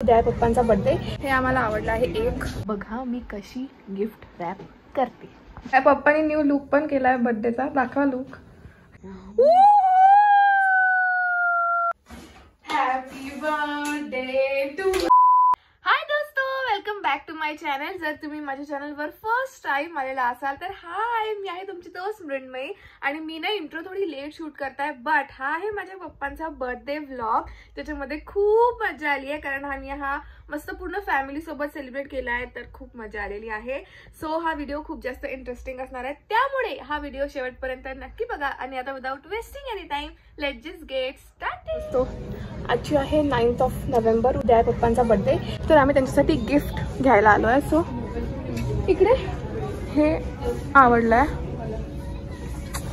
उद्या पप्पांचा बर्थडे. हे आम्हाला आवडलं आहे. एक बघा मी कशी गिफ्ट रॅप करते. पप्पांनी न्यू लुक पण केलाय बर्थडेचा. दाखवा look. Happy birthday to. Hi दोस्तों, welcome back to my channel. जर तुम्ही माझ्या चॅनलवर फर्स्ट टाइम आलेला असाल तर हाय, मी आहे तुमची दोस्त मृण्मयी. आणि मी ना इंट्रो थोडी लेट शूट करताय, बट हा आहे माझ्या पप्पांचा बर्थडे व्लॉग. त्याच्यामध्ये खूप मजा आली आहे कारण आम्ही हा मस्त पूर्ण फॅमिली सोबत सेलिब्रेट केला आहे, तर खूप मजा आलेली आहे. सो हा व्हिडिओ खूप जास्त इंटरेस्टिंग असणार आहे, त्यामुळे हा व्हिडिओ शेवटपर्यंत नक्की बघा. आणि आता without wasting any time let's just get started. तो आजची आहे 9th of November. उद्या आहे पप्पांचा बर्थडे, तर आम्ही त्यांच्यासाठी गिफ्ट घ्यायला आलो आहे. सो इकडे हे आवडलंय,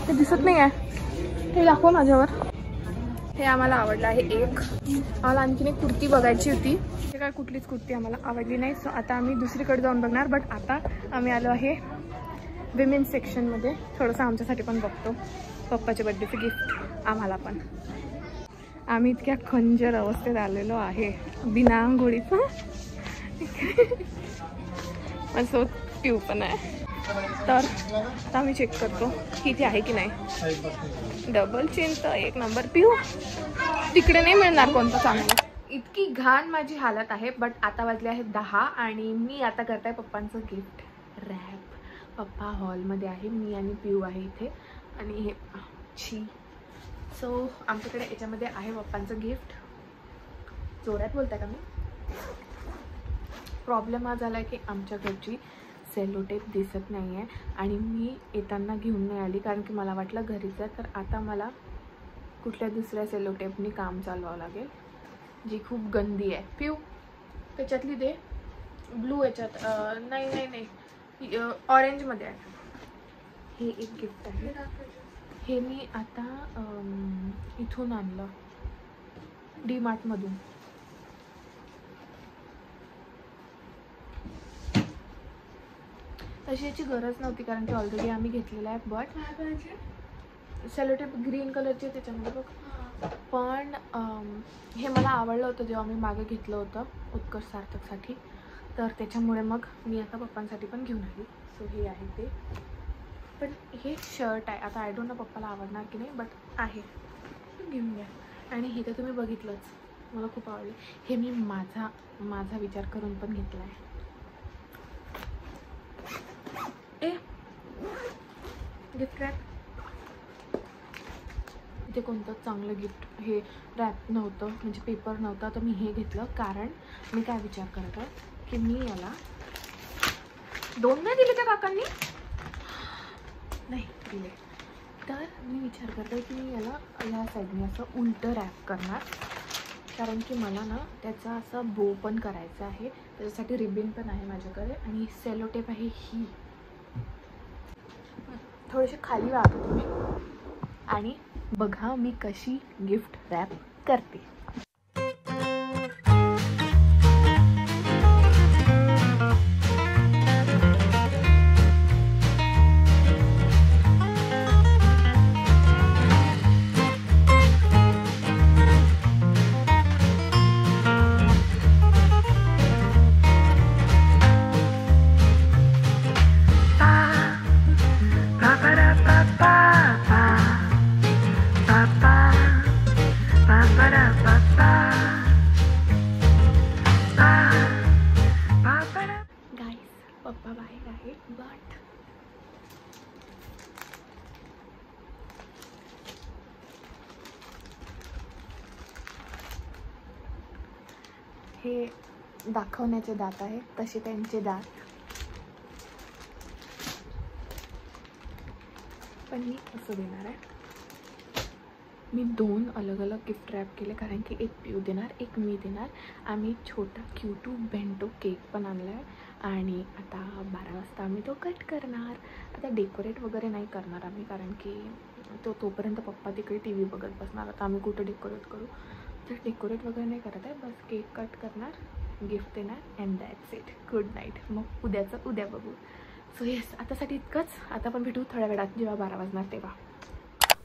ते दिसत नाही आहे, हे दाखव माझ्यावर. हे आम्हाला आवडलं आहे. एक आम्हाला आणखीन एक कुर्ती बघायची होती, हे काय कुठलीच कुर्ती आम्हाला आवडली नाही. सो आता आम्ही दुसरीकडे जाऊन बघणार. बट आता आम्ही आलो आहे विमेन्स सेक्शनमध्ये. थोडंसं आमच्यासाठी पण बघतो, पप्पाच्या बर्थडेचं गिफ्ट आम्हाला पण. आम्ही इतक्या खंजर अवस्थेत आलेलो आहे बिना आंघोळीचं. असं ट्यूब पण आहे, तर आता आम्ही चेक करतो की इथे आहे की नाही. डबल चेन तर एक नंबर. पिऊ तिकडे नाही मिळणार कोणतं चांगलं. इतकी घाण माझी हालत आहे. बट आता वाजले आहेत 10 आणि मी आता करताय पप्पांचं गिफ्ट रॅप. पप्पा हॉलमध्ये आहे, मी आणि पिऊ आहे इथे. आणि हे छी. सो आमच्याकडे याच्यामध्ये आहे पप्पांचं गिफ्ट. जोरात बोलताय का मी? प्रॉब्लेम हा झाला आहे की आमच्या घरची सेलोटेप दिसत नाही आहे आणि मी येताना घेऊन नाही आली कारण की मला वाटलं घरीच आहे. तर आता मला कुठल्या दुसऱ्या सेलोटेपनी काम चालवावं लागेल, जी खूप गंदी आहे. पिऊ त्याच्यातली दे. ब्लू याच्यात नाही नाही नाही, ऑरेंजमध्ये आहे. हे एक गिफ्ट आहे. हे मी आता इथून आणलं, डी मार्टमधून. तशी याची गरज नव्हती कारण की ऑलरेडी आम्ही घेतलेला आहे. बट सेलोटेप ग्रीन कलरचे त्याच्यामध्ये बघ. पण हे मला आवडलं होतं जेव्हा मी मागे घेतलं होतं उत्कर्ष सार्थकसाठी, तर त्याच्यामुळे मग मी आता पप्पांसाठी पण घेऊन आली. सो हे आहे ते. पण हे शर्ट आहे. आता आय डोंट नो पप्पाला आवडणार की नाही, बट आहे, घेऊन घ्या. आणि हे तर तुम्ही बघितलंच, मला खूप आवडले. हे मी माझा विचार करून पण घेतला आहे. गिफ्ट रॅप इथे कोणतं चांगलं गिफ्ट हे रॅप नव्हतं, म्हणजे पेपर नव्हता, तर मी हे घेतलं. कारण मी काय विचार करत आहे की मी याला 2 नाही दिले त्या काकांनी, नाही दिले. तर मी विचार करते की मी याला या साईडने असं उलटं रॅप करणार, कारण की मला ना त्याचा असा बो पण करायचा आहे. त्याच्यासाठी रिबिन पण आहे माझ्याकडे आणि सेलोटेप आहे ही. थोडेसे खाली वाहतो तुम्ही आणि बघा मी कशी गिफ्ट रॅप करते. पप्पा बाहेर आहे, बट हे दाखवण्याचे दात आहे, तसे त्यांचे दात. पण मी असं देणार आहे. मी 2 अलग अलग गिफ्ट रॅप केले कारण की एक पिऊ देणार, एक मी देणार. आम्ही छोटा क्यूटू बेंटो केक पण आणला आहे आणि आता 12 वाजता आम्ही तो कट करणार. आता डेकोरेट वगैरे नाही करणार आम्ही कारण की तोपर्यंत पप्पा तिकडे TV बघत बसणार. आता आम्ही कुठं डेकोरेट करू, तर डेकोरेट वगैरे नाही करत आहे. बस केक कट करणार, गिफ्ट देणार and that's it. Good night. मग उद्याचं उद्या बघू. सो येस, आतासाठी इतकंच. आता पण भेटू थोड्या वेळात जेव्हा 12 वाजणार तेव्हा.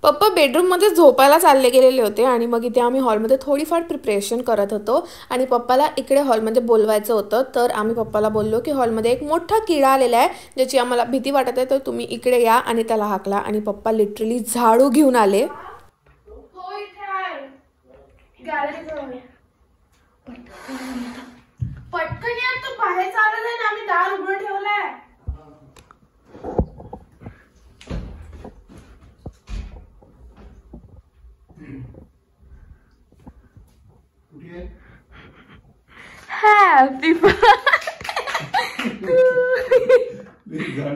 पप्पा बेडरूममध्ये झोपायला चालले गेलेले होते आणि मग इथे आम्ही हॉलमध्ये थोडीफार प्रिपरेशन करत होतो आणि पप्पाला इकडे हॉलमध्ये बोलवायचं होतं. तर आम्ही पप्पाला बोललो की हॉलमध्ये एक मोठा किडा आलेला आहे ज्याची आम्हाला भीती वाटत आहे, तर तुम्ही इकडे या आणि त्याला हाकला. आणि पप्पा लिटरली झाडू घेऊन आले. पटकन या, तो बाहेर चालत आहे ना, आम्ही दार उघडं ठेवलाय. हॅपी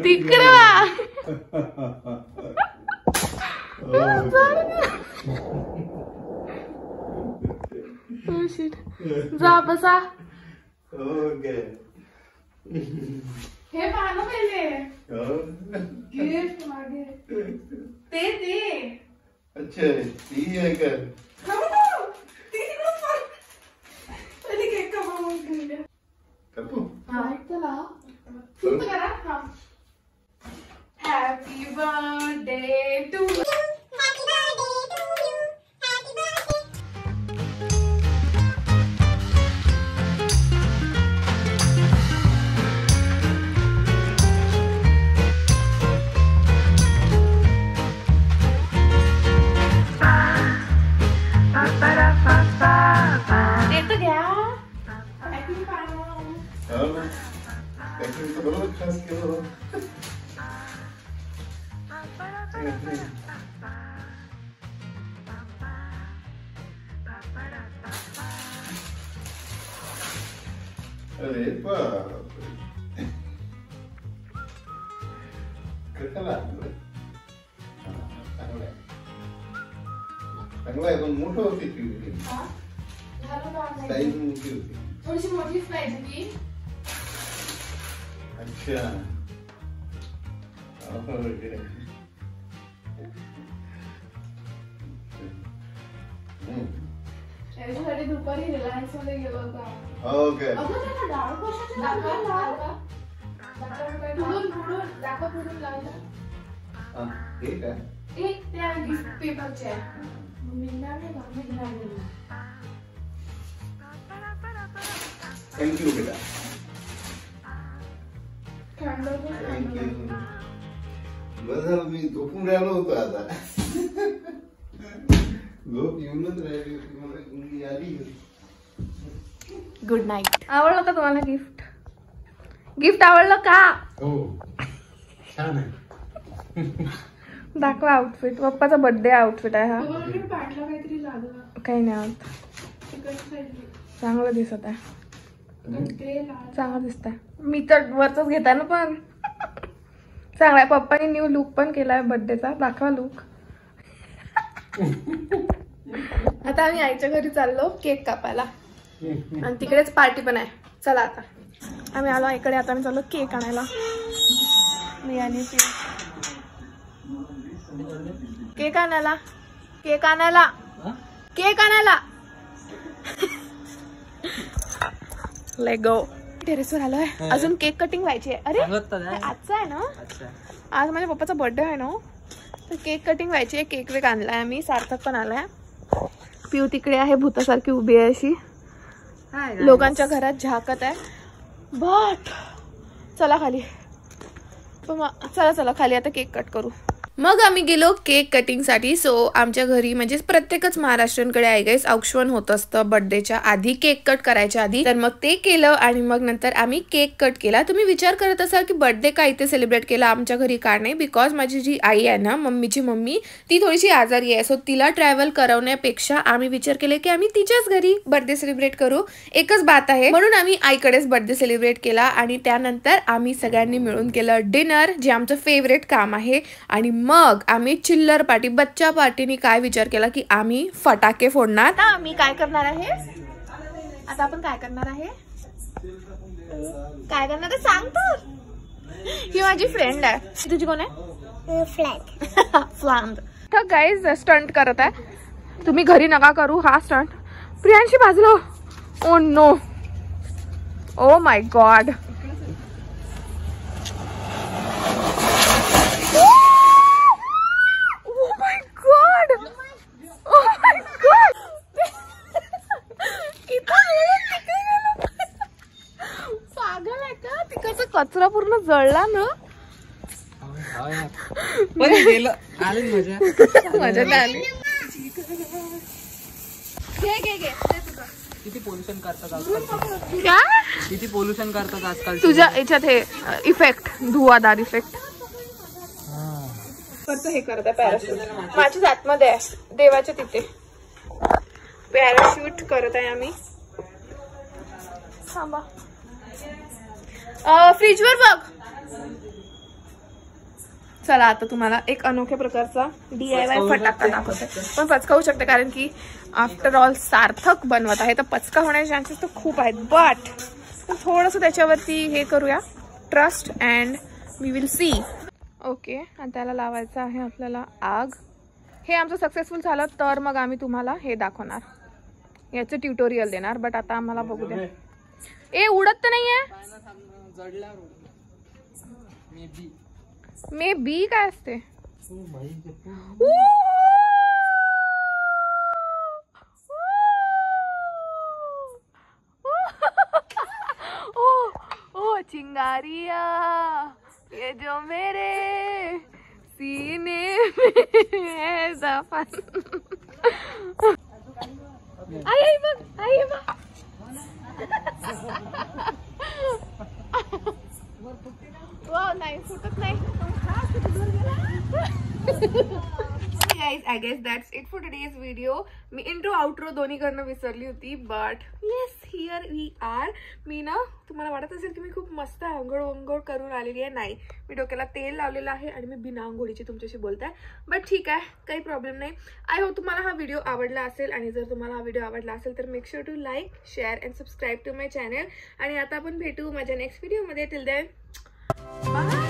तिकडे जा बसा. हे पाहणं पहिले गिफ्ट मागे ते अच्छा ती आहे का? पहिले केक कापून घेऊया. कापू? चला सुरू करा. हॅपी बर्थडे टू अरे बापरे, कसं लागलं? चांगला आहे, पण मोठं होती ती साईज मोठी होती. थोडीशी मोठीच पाहिजे ती. अच्छा त्याच्यासाठी दुपारी रिलायन्स मध्ये गेलो होतो. ओके पेपरचे थँक्यू बेटा, थँक्यू. बस झालं, मी झोपून राहिलो होतो. आता झोप येऊनच राहिली होती, मला मुंगी आली. Good night. आवडलं का तुम्हाला गिफ्ट? गिफ्ट आवडलं का? हो छान आहे. दाखवा आउटफिट. पप्पाचा बर्थडे आउटफिट आहे हा. पाठला काहीतरी लागलं, काही नाही आवडत. चांगलं दिसत आहे, चांगलं दिसत आहे. मी तर वरच घेत आहे ना, पण चांगला आहे. पप्पाने न्यू लुक पण केलाय बर्थडेचा. दाखवा लुक. आता आम्ही आईच्या घरी चाललो केक कापायला आणि तिकडेच पार्टी पण आहे. चला आता आम्ही आलो आईकडे. आता आम्ही चाललो केक आणायला. मी आणि केक आणायला, केक आणायला, केक आणायला. लेगो टेरेसवर आलोय. अजून केक कटिंग व्हायची आहे. अरे आजचा आहे ना, आज माझ्या पप्पाचा बर्थडे आहे ना, तर केक कटिंग व्हायची आहे. केक वेक आणलाय आम्ही. सार्थक पण आलाय. पिऊ तिकडे आहे भूतासारखी उभी आहे अशी, लोकांच्या घरात झाकत आहे. बट चला खाली, चला चला खाली आता केक कट करू. मग आम्ही गेलो केक कटिंगसाठी. सो आमच्या घरी म्हणजे प्रत्येकच महाराष्ट्रांकडे आय गेस औक्षण होत असतं बर्थडेच्या आधी, केक कट करायच्या आधी. तर मग ते केलं आणि मग नंतर आम्ही केक कट केला. तुम्ही विचार करत असाल की बर्थडे का इथे सेलिब्रेट केला, आमच्या घरी का नाही? बिकॉज माझी जी आई आहे ना, मम्मीची मम्मी, ती थोडीशी आजारी आहे. सो तिला ट्रॅव्हल करवण्यापेक्षा आम्ही विचार केला की आम्ही तिच्याच घरी बर्थडे सेलिब्रेट करू. एकच बात आहे, म्हणून आम्ही आईकडेच बर्थडे सेलिब्रेट केला. आणि त्यानंतर आम्ही सगळ्यांनी मिळून केलं डिनर, जे आमचं फेवरेट काम आहे. आणि मग आम्ही चिल्लर पार्टी, बच्चा पार्टीनी काय विचार केला की आम्ही फटाके फोडणार. आता आम्ही काय करणार आहे, आता आपण काय करणार आहे, काय करणार आहे सांग तर. ही माझी फ्रेंड आहे. तुझी कोण आहे? फ्लॅग. तर गाईज स्टंट करत आहे. तुम्ही घरी नका करू हा स्टंट. प्रियांशी बाजूला. Oh no, oh my god. कचरा पूर्ण जळला ना. मजा आली. किती पोल्युशन करतात क्या किती पोल्युशन करतात आजकाल तुझ्या याच्यात हे इफेक्ट धुवादार इफेक्ट करतो. हे करत आहे पॅराशूट माझ्याच आतमध्ये आहे देवाच्या तिथे पॅराशूट करत आहे आम्ही. थांबा फ्रीजवर बघ. चला आता तुम्हाला एक अनोख्या प्रकारचा DIY फटाका दाखवते. पण पचकावू शकते कारण की आफ्टर ऑल सार्थक बनवत आहे तर पचका होण्याचे चान्सेस तर खूप आहेत. बट थोडंसं त्याच्यावरती हे करूया trust and we will see. Okay आणि त्याला लावायचं आहे आपल्याला आग. हे आमचं सक्सेसफुल झालं तर मग आम्ही तुम्हाला हे दाखवणार याचं ट्युटोरियल देणार. बट आता आम्हाला बघू द्या. ए उडत तर नाहीये मे बी काय असते. ओ चिंगारिया ये जो मेरे सीने में है दफन. आई बघ आई बघ. नाही फुटत नाही. Guys, I guess that's it for today's video. मी इंट्रो आउट्रो दोन्ही करणं विसरली होती. But yes here we are. मी ना तुम्हाला वाटत असेल की मी खूप मस्त आंघोळ करून आलेली आहे. नाही मी डोक्याला तेल लावलेलं आहे आणि मी बिना आंघोळीची तुमच्याशी बोलते आहे. बट ठीक आहे काही प्रॉब्लेम नाही. आय होप तुम्हाला हा व्हिडिओ आवडला असेल आणि जर तुम्हाला हा व्हिडिओ आवडला असेल तर make sure to like share and subscribe to my channel. आणि आता आपण भेटू माझ्या नेक्स्ट व्हिडिओमध्ये. Till then bye.